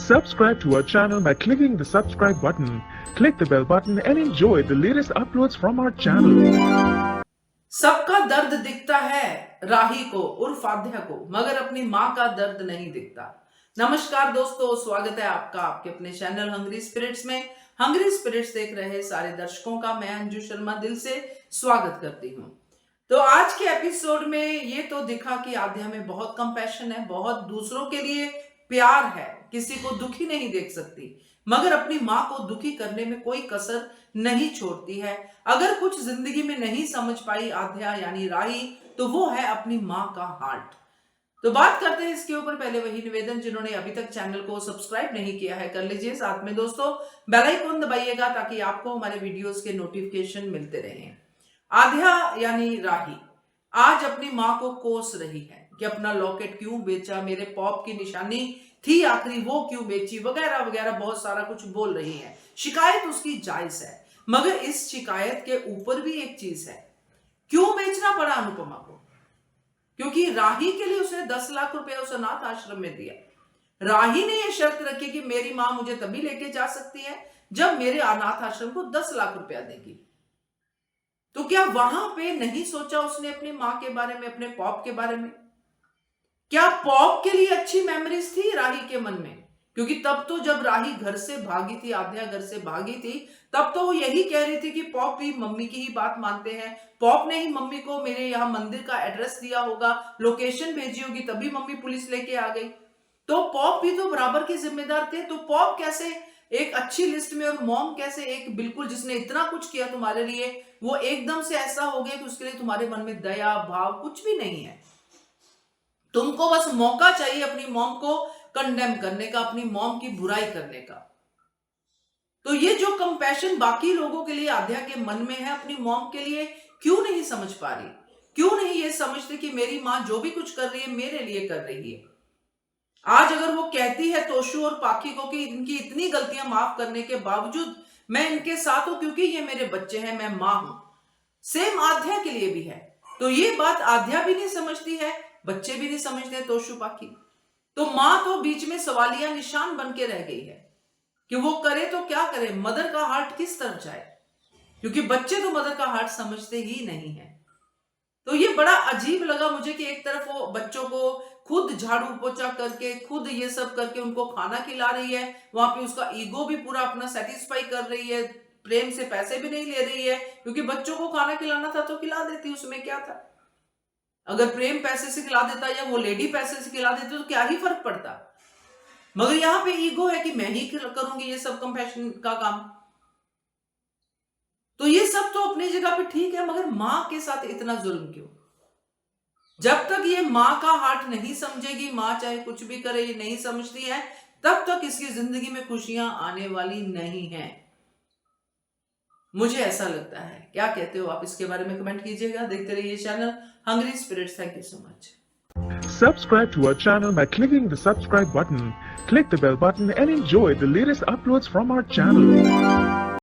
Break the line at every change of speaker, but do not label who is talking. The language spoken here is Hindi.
Subscribe to our channel by clicking the subscribe button. Click the bell button and enjoy the latest uploads from our channel.
सबका दर्द दिखता है राही को उर्फ आध्या को, मगर अपनी माँ का दर्द नहीं दिखता। नमस्कार दोस्तों, स्वागत है आपका आपके अपने चैनल हंग्री स्पिरिट्स में। हंग्री स्पिरिट्स देख रहे सारे दर्शकों का मैं अंजू शर्मा दिल से स्वागत करती हूँ। तो आज के एपिसोड में ये तो दिखा कि आध्या में बहुत कंपैशन है, बहुत दूसरों के लिए प्यार है, किसी को दुखी नहीं देख सकती, मगर अपनी माँ को दुखी करने में कोई कसर नहीं छोड़ती है। अगर कुछ जिंदगी में नहीं समझ पाई आध्या यानी राही, तो वो है अपनी माँ का हार्ट। तो बात करते हैं इसके ऊपर। पहले वही निवेदन, जिन्होंने अभी तक चैनल को सब्सक्राइब नहीं किया है कर लीजिए, साथ में दोस्तों बेल आइकन दबाइएगा ताकि आपको हमारे वीडियोस के नोटिफिकेशन मिलते रहें। आध्या यानी राही आज अपनी माँ को कोस रही है कि अपना लॉकेट क्यों बेचा, मेरे पॉप की निशानी थी आखिरी वो क्यों बेची, वगैरह वगैरह बहुत सारा कुछ बोल रही है। शिकायत उसकी जायज है, मगर इस शिकायत के ऊपर भी एक चीज है, क्यों बेचना पड़ा अनुपमा को? क्योंकि राही के लिए उसने 10 लाख रुपए उस अनाथ आश्रम में दिया। राही ने यह शर्त रखी कि मेरी माँ मुझे तभी लेके जा सकती है जब मेरे अनाथ आश्रम को 10 लाख रुपया देगी। तो क्या वहां पे नहीं सोचा उसने अपनी माँ के बारे में, अपने पॉप के बारे में? क्या पॉप के लिए अच्छी मेमोरीज थी राही के मन में? क्योंकि तब तो जब राही घर से भागी थी, आध्या घर से भागी थी, तब तो वो यही कह रही थी कि पॉप भी मम्मी की ही बात मानते हैं। पॉप ने ही मम्मी को मेरे यहाँ मंदिर का एड्रेस दिया होगा, लोकेशन भेजी होगी, तभी मम्मी पुलिस लेके आ गई। तो पॉप भी तो बराबर के जिम्मेदार थे। तो पॉप कैसे एक अच्छी लिस्ट में और मॉम कैसे एक बिल्कुल जिसने इतना कुछ किया तुम्हारे लिए, वो एकदम से ऐसा हो गया कि उसके लिए तुम्हारे मन में दया भाव कुछ भी नहीं है। तुमको बस मौका चाहिए अपनी मॉम को कंडेम करने का, अपनी मॉम की बुराई करने का। तो ये जो कंपैशन बाकी लोगों के लिए आध्या के मन में है, अपनी मॉम के लिए क्यों नहीं समझ पा रही? क्यों नहीं ये समझती कि मेरी माँ जो भी कुछ कर रही है मेरे लिए कर रही है? आज अगर वो कहती है तोशु और पाखी को कि इनकी इतनी गलतियां माफ करने के बावजूद मैं इनके साथ हूं क्योंकि ये मेरे बच्चे हैं, मैं मां हूं, सेम आध्या के लिए भी है। तो ये बात आध्या भी नहीं समझती है, बच्चे भी नहीं समझते तोशु पाखी। तो मां तो बीच में सवालिया निशान बन के रह गई है कि वो करे तो क्या करे, मदर का हार्ट किस तरफ जाए, क्योंकि बच्चे तो मदर का हार्ट समझते ही नहीं है। तो ये बड़ा अजीब लगा मुझे कि एक तरफ वो बच्चों को खुद झाड़ू पोछा करके, खुद ये सब करके उनको खाना खिला रही है, वहां पे उसका ईगो भी पूरा अपना सेटिस्फाई कर रही है, प्रेम से पैसे भी नहीं ले रही है, क्योंकि बच्चों को खाना खिलाना था तो खिला देती, उसमें क्या था? अगर प्रेम पैसे से खिला देता या वो लेडी पैसे से खिला देती तो क्या ही फर्क पड़ता? मगर यहाँ पे ईगो है कि मैं ही करूंगी ये सब कंपैशन का काम। तो ये सब तो अपनी जगह पे ठीक है, मगर मां के साथ इतना जुल्म क्यों? जब तक ये मां का हार्ट नहीं समझेगी, मां चाहे कुछ भी करे ये नहीं समझती है, तब तक इसकी जिंदगी में खुशियां आने वाली नहीं है। मुझे ऐसा लगता है। क्या कहते हो आप इसके बारे में कमेंट कीजिएगा। देखते रहिए channel hungry spirits. Thank you so much.
Subscribe to our channel by clicking the subscribe button. Click the bell button and enjoy the latest uploads from our channel.